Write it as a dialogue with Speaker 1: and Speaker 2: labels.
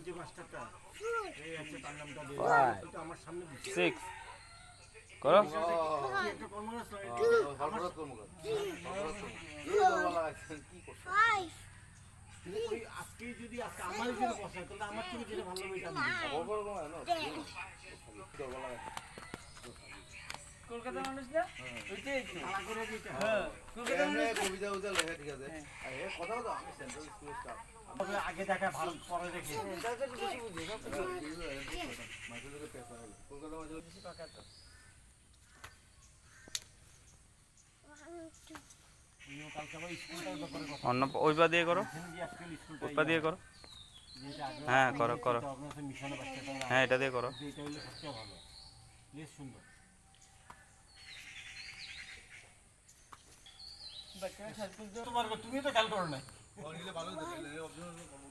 Speaker 1: যে মাস্টারটা এই আছে তার নামটা দিয়ে এটা আমার সামনে
Speaker 2: 6 করো
Speaker 1: একটা কর্মরত
Speaker 3: হরকত কর্মকার কি করছ
Speaker 4: 5
Speaker 1: ওই আজকে যদি আজকে আমার জন্য বসায় তাহলে আমার থেকে যেটা ভালো হবে এটা আমি
Speaker 3: খবর কম না
Speaker 5: কলকাতা মানুষ না ওইটাই তো
Speaker 1: তাড়া করে দিতে
Speaker 5: হ্যাঁ কলকাতা মানুষ
Speaker 3: কবিতা উজা লেখা ঠিক আছে আর এ কথা তো আমি সেন্ট্রাল স্কুল স্টাফ
Speaker 1: হবে আগে দেখা ভালো পরে দেখি
Speaker 5: তাদের বেশি বুঝে না
Speaker 3: মাঝে পেপার হলো কলকাতা মাঝে
Speaker 5: বেশি পাকা তো
Speaker 1: ইও কালকে আবার স্কুলটার ব্যাপারে কথা
Speaker 2: অন্য ওইবা দিয়ে করো
Speaker 1: যে আজকে স্কুলটা
Speaker 2: ওইবা দিয়ে করো
Speaker 1: যেটা আগে
Speaker 2: হ্যাঁ করো করো
Speaker 1: আপনাদের মিশনে বাচ্চাটা
Speaker 2: হ্যাঁ এটা দিয়ে করো
Speaker 1: এটা হলো সবচেয়ে ভালো বেশ সুন্দর
Speaker 5: বাচ্চারা সার্কুল
Speaker 1: তোমার তুমি তো খেয়াল করো না
Speaker 3: নিলে ভালো দিলে অবজর্ভ করব